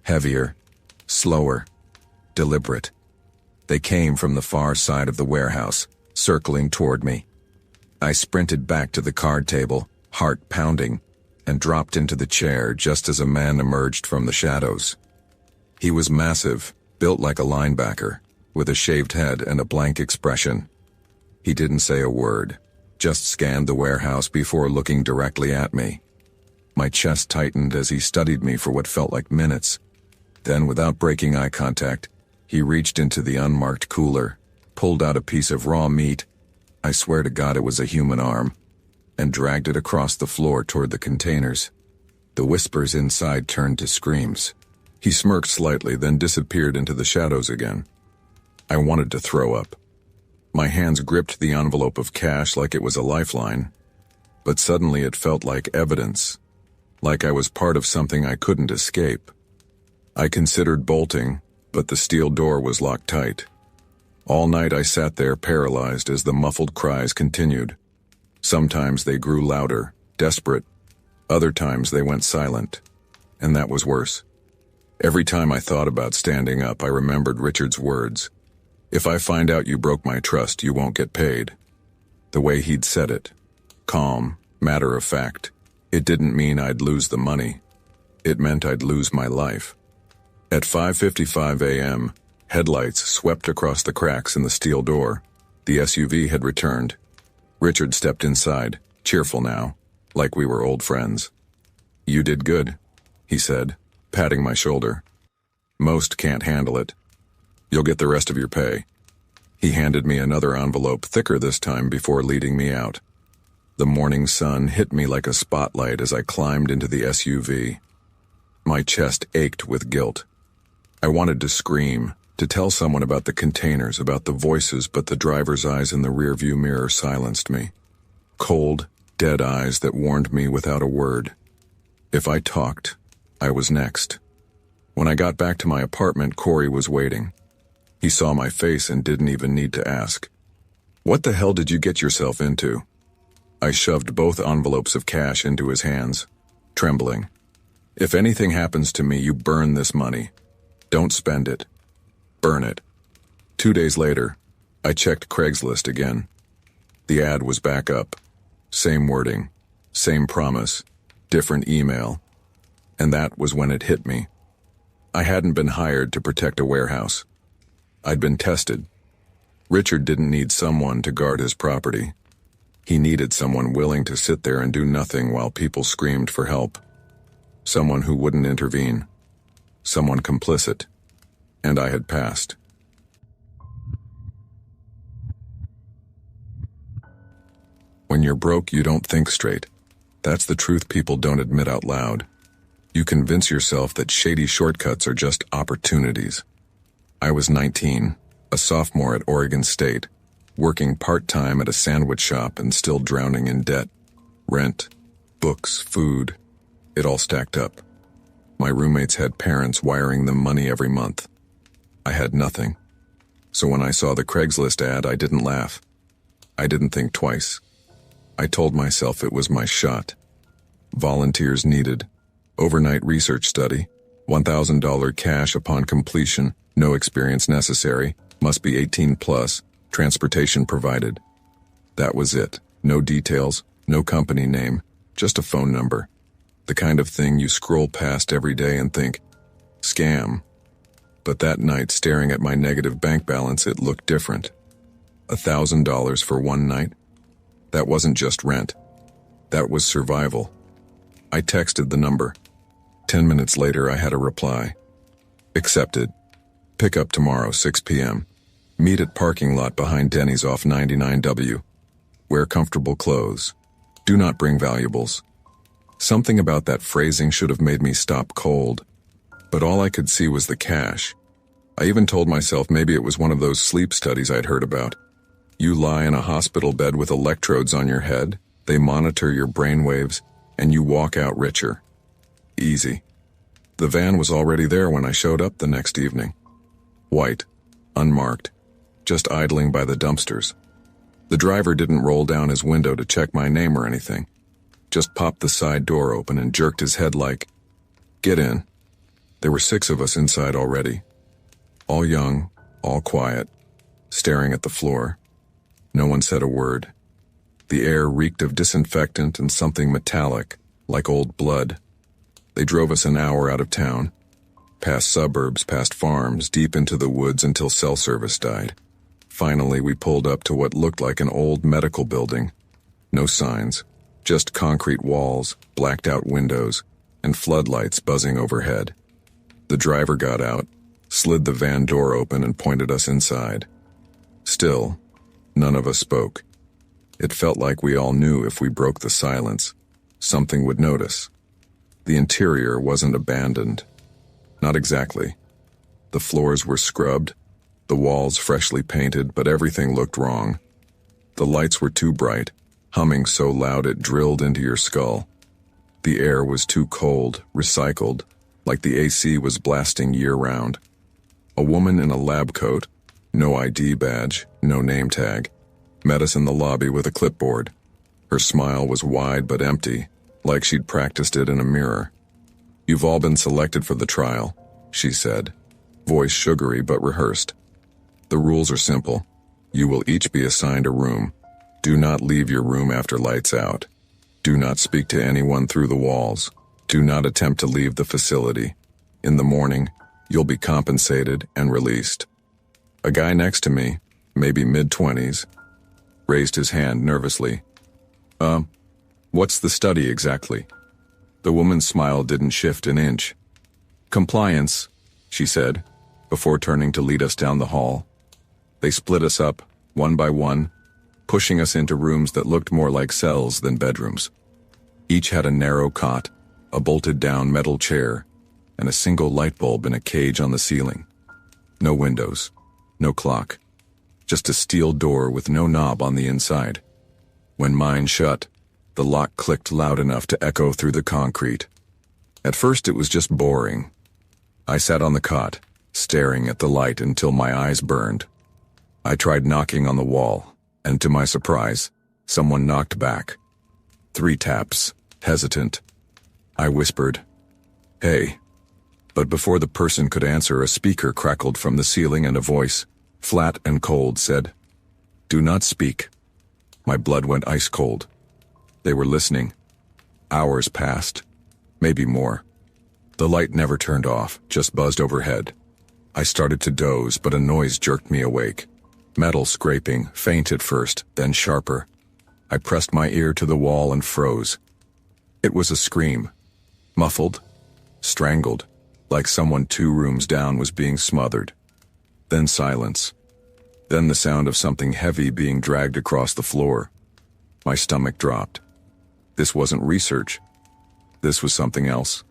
Heavier, slower, deliberate. They came from the far side of the warehouse, circling toward me. I sprinted back to the card table, heart pounding, and dropped into the chair just as a man emerged from the shadows. He was massive, built like a linebacker, with a shaved head and a blank expression. He didn't say a word, just scanned the warehouse before looking directly at me. My chest tightened as he studied me for what felt like minutes. Then, without breaking eye contact, he reached into the unmarked cooler, pulled out a piece of raw meat, I swear to God it was a human arm, and dragged it across the floor toward the containers. The whispers inside turned to screams. He smirked slightly, then disappeared into the shadows again. I wanted to throw up. My hands gripped the envelope of cash like it was a lifeline, but suddenly it felt like evidence, like I was part of something I couldn't escape. I considered bolting, but the steel door was locked tight. All night I sat there paralyzed as the muffled cries continued. Sometimes they grew louder, desperate. Other times they went silent, and that was worse. Every time I thought about standing up, I remembered Richard's words. "If I find out you broke my trust, you won't get paid." The way he'd said it, calm, matter of fact, it didn't mean I'd lose the money. It meant I'd lose my life. At 5:55 a.m., headlights swept across the cracks in the steel door. The SUV had returned. Richard stepped inside, cheerful now, like we were old friends. "You did good," he said, patting my shoulder. "Most can't handle it. You'll get the rest of your pay." He handed me another envelope, thicker this time, before leading me out. The morning sun hit me like a spotlight as I climbed into the SUV. My chest ached with guilt. I wanted to scream, to tell someone about the containers, about the voices, but the driver's eyes in the rearview mirror silenced me. Cold, dead eyes that warned me without a word. If I talked, I was next. When I got back to my apartment, Corey was waiting. He saw my face and didn't even need to ask. "What the hell did you get yourself into?" I shoved both envelopes of cash into his hands, trembling. "If anything happens to me, you burn this money. Don't spend it. Burn it." 2 days later, I checked Craigslist again. The ad was back up. Same wording, same promise, different email. And that was when it hit me. I hadn't been hired to protect a warehouse. I'd been tested. Richard didn't need someone to guard his property. He needed someone willing to sit there and do nothing while people screamed for help. Someone who wouldn't intervene. Someone complicit. And I had passed. When you're broke, you don't think straight. That's the truth people don't admit out loud. You convince yourself that shady shortcuts are just opportunities. I was 19, a sophomore at Oregon State, working part-time at a sandwich shop and still drowning in debt. Rent, books, food, it all stacked up. My roommates had parents wiring them money every month. I had nothing. So when I saw the Craigslist ad, I didn't laugh. I didn't think twice. I told myself it was my shot. Volunteers needed. Overnight research study. $1,000 cash upon completion. No experience necessary. Must be 18 plus. Transportation provided. That was it. No details. No company name. Just a phone number. The kind of thing you scroll past every day and think, scam. But that night, staring at my negative bank balance, it looked different. $1,000 for one night? That wasn't just rent. That was survival. I texted the number. 10 minutes later, I had a reply. Accepted. Pick up tomorrow, 6 p.m. Meet at parking lot behind Denny's off 99W. Wear comfortable clothes. Do not bring valuables. Something about that phrasing should have made me stop cold. But all I could see was the cash. I even told myself maybe it was one of those sleep studies I'd heard about. You lie in a hospital bed with electrodes on your head, they monitor your brainwaves, and you walk out richer. Easy. The van was already there when I showed up the next evening. White, unmarked, just idling by the dumpsters. The driver didn't roll down his window to check my name or anything. Just popped the side door open and jerked his head like, "Get in." There were 6 of us inside already. All young, all quiet, staring at the floor. No one said a word. The air reeked of disinfectant and something metallic, like old blood. They drove us an hour out of town, past suburbs, past farms, deep into the woods until cell service died. Finally, we pulled up to what looked like an old medical building. No signs, just concrete walls, blacked-out windows, and floodlights buzzing overhead. The driver got out, slid the van door open, and pointed us inside. Still, none of us spoke. It felt like we all knew if we broke the silence, something would notice. The interior wasn't abandoned. Not exactly. The floors were scrubbed, the walls freshly painted, but everything looked wrong. The lights were too bright, humming so loud it drilled into your skull. The air was too cold, recycled, like the AC was blasting year-round. A woman in a lab coat, no ID badge, no name tag, met us in the lobby with a clipboard. Her smile was wide but empty, like she'd practiced it in a mirror. "You've all been selected for the trial," she said, voice sugary but rehearsed. "The rules are simple. You will each be assigned a room. Do not leave your room after lights out. Do not speak to anyone through the walls. Do not attempt to leave the facility. In the morning, you'll be compensated and released." A guy next to me, maybe mid-20s, raised his hand nervously. What's the study exactly?" The woman's smile didn't shift an inch. "Compliance," she said, before turning to lead us down the hall. They split us up, one by one, pushing us into rooms that looked more like cells than bedrooms. Each had a narrow cot, a bolted-down metal chair, and a single light bulb in a cage on the ceiling. No windows, no clock, just a steel door with no knob on the inside. When mine shut, the lock clicked loud enough to echo through the concrete. At first it was just boring. I sat on the cot, staring at the light until my eyes burned. I tried knocking on the wall, and to my surprise, someone knocked back. 3 taps, hesitant. I whispered, "Hey." But before the person could answer, a speaker crackled from the ceiling and a voice, flat and cold, said, "Do not speak." My blood went ice cold. They were listening. Hours passed, maybe more. The light never turned off, just buzzed overhead. I started to doze, but a noise jerked me awake. Metal scraping, faint at first, then sharper. I pressed my ear to the wall and froze. It was a scream. Muffled, strangled, like someone 2 rooms down was being smothered. Then silence. Then the sound of something heavy being dragged across the floor. My stomach dropped. This wasn't research. This was something else.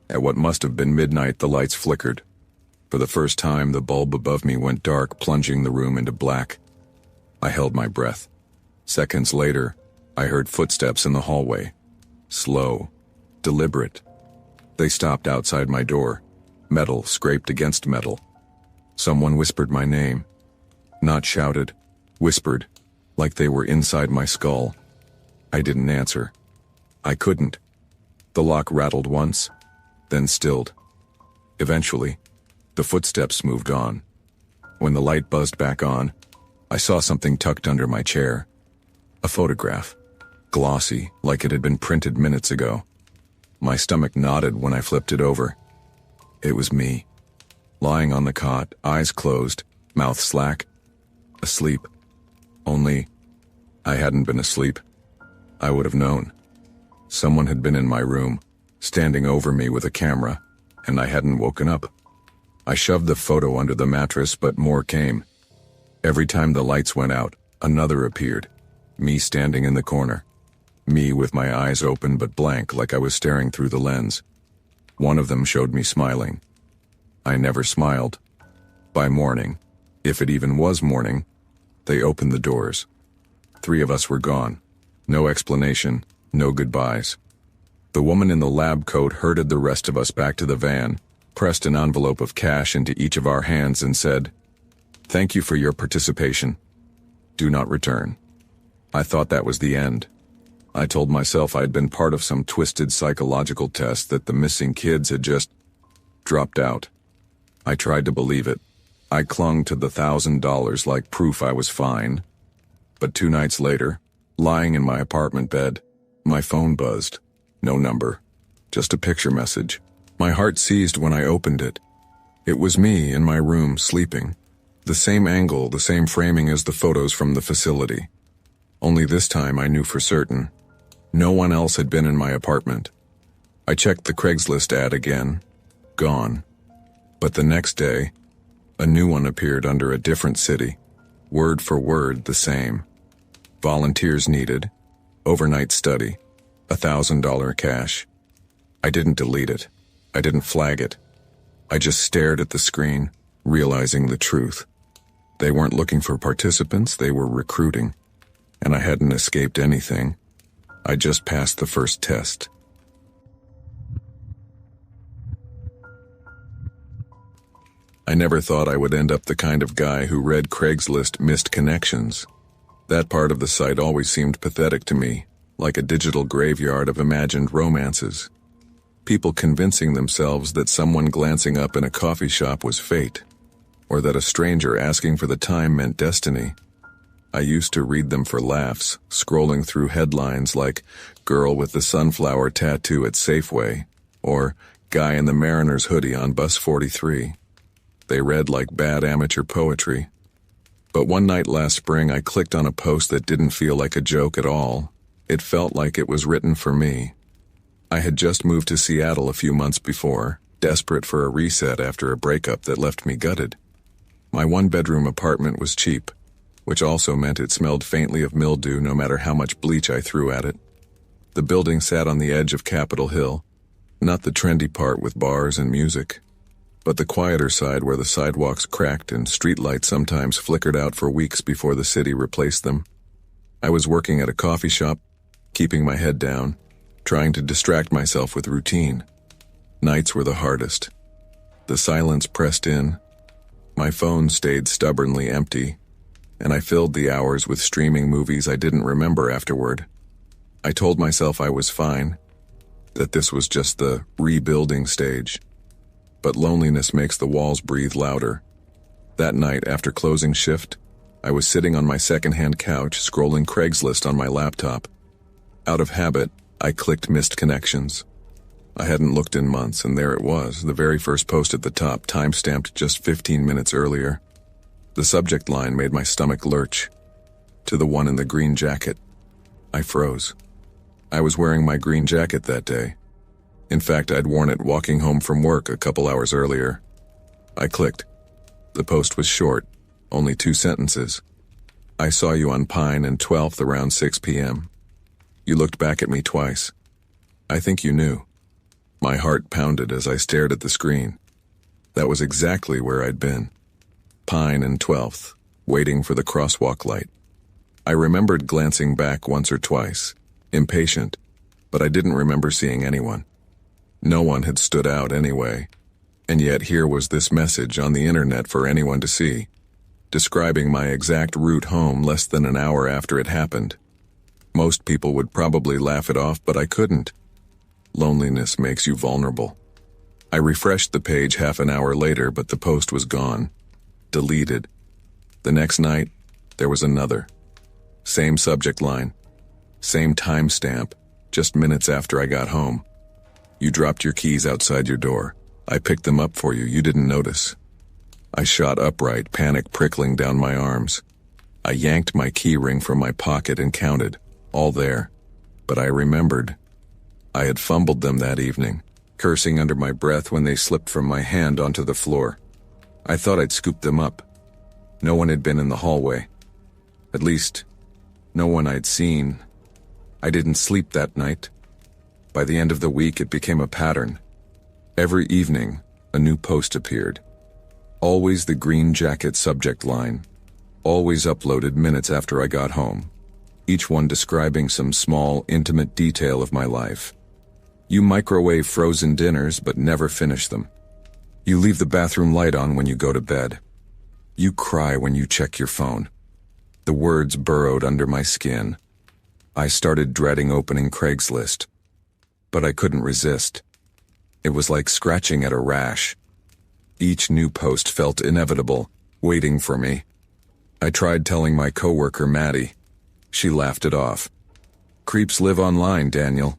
At what must have been midnight, the lights flickered. For the first time, the bulb above me went dark, plunging the room into black. I held my breath. Seconds later, I heard footsteps in the hallway. Slow, deliberate. They stopped outside my door. Metal scraped against metal. Someone whispered my name. Not shouted, whispered, like they were inside my skull. I didn't answer. I couldn't. The lock rattled once, then stilled. Eventually, the footsteps moved on. When the light buzzed back on, I saw something tucked under my chair. A photograph, glossy, like it had been printed minutes ago. My stomach knotted when I flipped it over. It was me, lying on the cot, eyes closed, mouth slack, asleep. Only, I hadn't been asleep. I would have known. Someone had been in my room, standing over me with a camera, and I hadn't woken up. I shoved the photo under the mattress, but more came. Every time the lights went out, another appeared. Me standing in the corner. Me with my eyes open but blank, like I was staring through the lens. One of them showed me smiling. I never smiled. By morning, if it even was morning, they opened the doors. 3 of us were gone. No explanation, no goodbyes. The woman in the lab coat herded the rest of us back to the van, pressed an envelope of cash into each of our hands and said, "Thank you for your participation. Do not return." I thought that was the end. I told myself I'd been part of some twisted psychological test, that the missing kids had just dropped out. I tried to believe it. I clung to the $1,000 like proof I was fine. But 2 nights later, lying in my apartment bed, my phone buzzed. No number. Just a picture message. My heart seized when I opened it. It was me in my room, sleeping. The same angle, the same framing as the photos from the facility. Only this time I knew for certain. No one else had been in my apartment. I checked the Craigslist ad again. Gone. But the next day, a new one appeared under a different city. Word for word the same. Volunteers needed. Overnight study. $1,000 cash. I didn't delete it. I didn't flag it. I just stared at the screen, realizing the truth. They weren't looking for participants, they were recruiting. And I hadn't escaped anything. I just passed the first test. I never thought I would end up the kind of guy who read Craigslist missed connections. That part of the site always seemed pathetic to me, like a digital graveyard of imagined romances. People convincing themselves that someone glancing up in a coffee shop was fate, or that a stranger asking for the time meant destiny. I used to read them for laughs, scrolling through headlines like "Girl with the Sunflower Tattoo at Safeway" or "Guy in the Mariner's Hoodie on Bus 43. They read like bad amateur poetry. But one night last spring, I clicked on a post that didn't feel like a joke at all. It felt like it was written for me. I had just moved to Seattle a few months before, desperate for a reset after a breakup that left me gutted. My 1-bedroom apartment was cheap, which also meant it smelled faintly of mildew no matter how much bleach I threw at it. The building sat on the edge of Capitol Hill, not the trendy part with bars and music, but the quieter side where the sidewalks cracked and streetlights sometimes flickered out for weeks before the city replaced them. I was working at a coffee shop, keeping my head down, trying to distract myself with routine. Nights were the hardest. The silence pressed in. My phone stayed stubbornly empty, and I filled the hours with streaming movies I didn't remember afterward. I told myself I was fine, that this was just the rebuilding stage. But loneliness makes the walls breathe louder. That night, after closing shift, I was sitting on my secondhand couch scrolling Craigslist on my laptop. Out of habit, I clicked missed connections. I hadn't looked in months, and there it was, the very first post at the top, time-stamped just 15 minutes earlier. The subject line made my stomach lurch. To the one in the green jacket. I froze. I was wearing my green jacket that day. In fact, I'd worn it walking home from work a couple hours earlier. I clicked. The post was short, only 2 sentences. I saw you on Pine and 12th around 6 p.m. You looked back at me twice. I think you knew. My heart pounded as I stared at the screen. That was exactly where I'd been. Pine and 12th, waiting for the crosswalk light. I remembered glancing back once or twice, impatient, but I didn't remember seeing anyone. No one had stood out anyway, and yet here was this message on the internet for anyone to see, describing my exact route home less than an hour after it happened. Most people would probably laugh it off, but I couldn't. Loneliness makes you vulnerable. I refreshed the page half an hour later, but the post was gone. Deleted. The next night, there was another. Same subject line. Same timestamp, just minutes after I got home. You dropped your keys outside your door. I picked them up for you. You didn't notice. I shot upright, panic prickling down my arms. I yanked my key ring from my pocket and counted. All there. But I remembered. I had fumbled them that evening, cursing under my breath when they slipped from my hand onto the floor. I thought I'd scooped them up. No one had been in the hallway. At least, no one I'd seen. I didn't sleep that night. By the end of the week, it became a pattern. Every evening, a new post appeared. Always the green jacket subject line. Always uploaded minutes after I got home. Each one describing some small, intimate detail of my life. You microwave frozen dinners but never finish them. You leave the bathroom light on when you go to bed. You cry when you check your phone. The words burrowed under my skin. I started dreading opening Craigslist. But I couldn't resist. It was like scratching at a rash. Each new post felt inevitable, waiting for me. I tried telling my coworker Maddie. She laughed it off. Creeps live online, Daniel.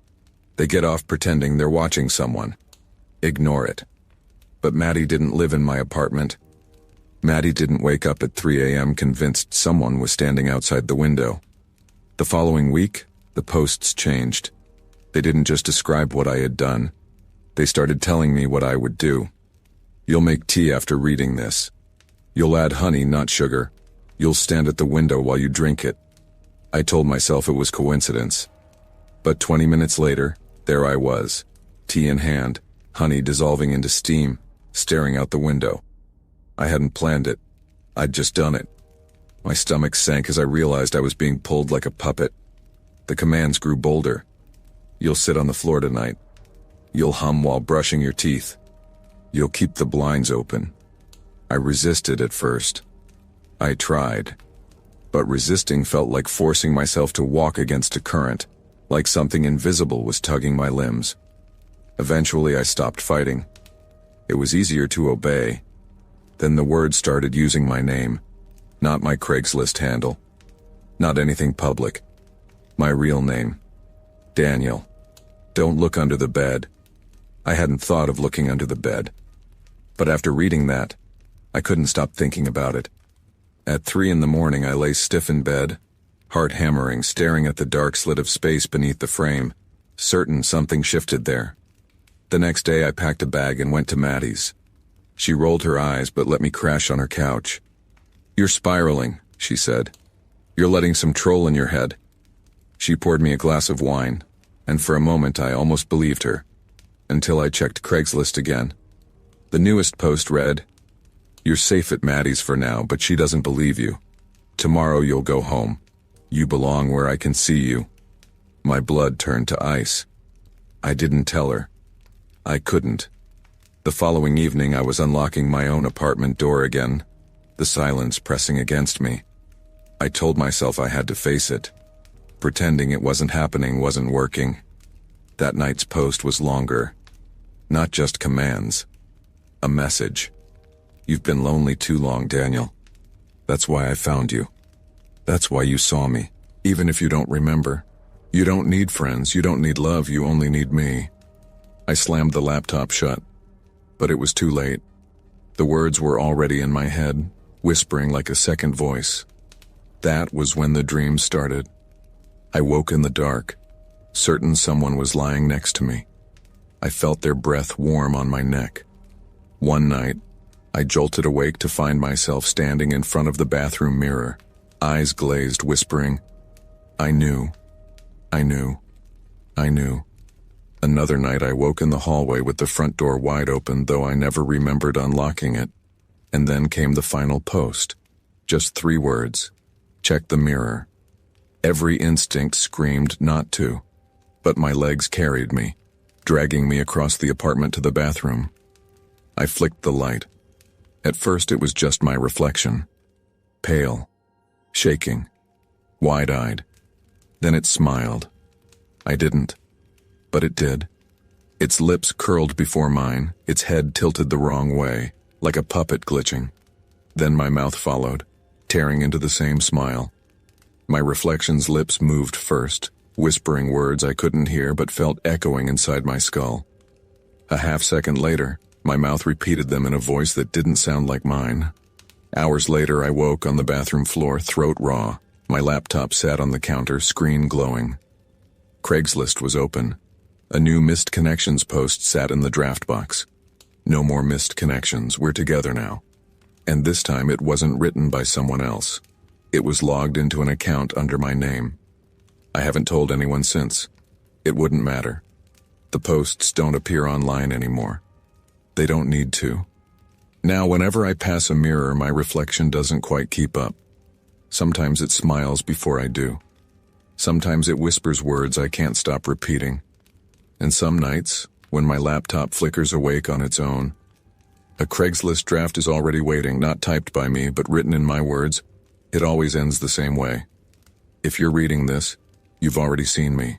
They get off pretending they're watching someone. Ignore it. But Maddie didn't live in my apartment. Maddie didn't wake up at 3 a.m. convinced someone was standing outside the window. The following week, the posts changed. They didn't just describe what I had done. They started telling me what I would do. You'll make tea after reading this. You'll add honey, not sugar. You'll stand at the window while you drink it. I told myself it was coincidence. But 20 minutes later, there I was, tea in hand, honey dissolving into steam, staring out the window. I hadn't planned it. I'd just done it. My stomach sank as I realized I was being pulled like a puppet. The commands grew bolder. You'll sit on the floor tonight. You'll hum while brushing your teeth. You'll keep the blinds open. I resisted at first. I tried. But resisting felt like forcing myself to walk against a current, like something invisible was tugging my limbs. Eventually, I stopped fighting. It was easier to obey. Then the words started using my name, not my Craigslist handle, not anything public. My real name. Daniel. Don't look under the bed. I hadn't thought of looking under the bed. But after reading that, I couldn't stop thinking about it. At 3 in the morning, I lay stiff in bed, heart hammering, staring at the dark slit of space beneath the frame, certain something shifted there. The next day, I packed a bag and went to Maddie's. She rolled her eyes but let me crash on her couch. You're spiraling, she said. You're letting some troll in your head. She poured me a glass of wine, and for a moment I almost believed her, until I checked Craigslist again. The newest post read, You're safe at Maddie's for now, but she doesn't believe you. Tomorrow you'll go home. You belong where I can see you. My blood turned to ice. I didn't tell her. I couldn't. The following evening I was unlocking my own apartment door again, the silence pressing against me. I told myself I had to face it. Pretending it wasn't happening wasn't working. That night's post was longer. Not just commands. A message. You've been lonely too long, Daniel. That's why I found you. That's why you saw me, even if you don't remember. You don't need friends, you don't need love, you only need me. I slammed the laptop shut, but it was too late. The words were already in my head, whispering like a second voice. That was when the dream started. I woke in the dark, certain someone was lying next to me. I felt their breath warm on my neck. One night, I jolted awake to find myself standing in front of the bathroom mirror, eyes glazed, whispering, "I knew. I knew. I knew." Another night I woke in the hallway with the front door wide open, though I never remembered unlocking it. And then came the final post. Just 3 words. Check the mirror. Every instinct screamed not to, but my legs carried me, dragging me across the apartment to the bathroom. I flicked the light. At first it was just my reflection. Pale, shaking, wide-eyed. Then it smiled. I didn't, but it did. Its lips curled before mine, its head tilted the wrong way, like a puppet glitching. Then my mouth followed, tearing into the same smile. My reflection's lips moved first, whispering words I couldn't hear but felt echoing inside my skull. A half-second later, my mouth repeated them in a voice that didn't sound like mine. Hours later, I woke on the bathroom floor, throat raw. My laptop sat on the counter, screen glowing. Craigslist was open. A new missed connections post sat in the draft box. No more missed connections, we're together now. And this time it wasn't written by someone else. It was logged into an account under my name. I haven't told anyone since. It wouldn't matter. The posts don't appear online anymore. They don't need to. Now, whenever I pass a mirror, my reflection doesn't quite keep up. Sometimes it smiles before I do. Sometimes it whispers words I can't stop repeating. And some nights, when my laptop flickers awake on its own, a Craigslist draft is already waiting, not typed by me, but written in my words. It always ends the same way. If you're reading this, you've already seen me.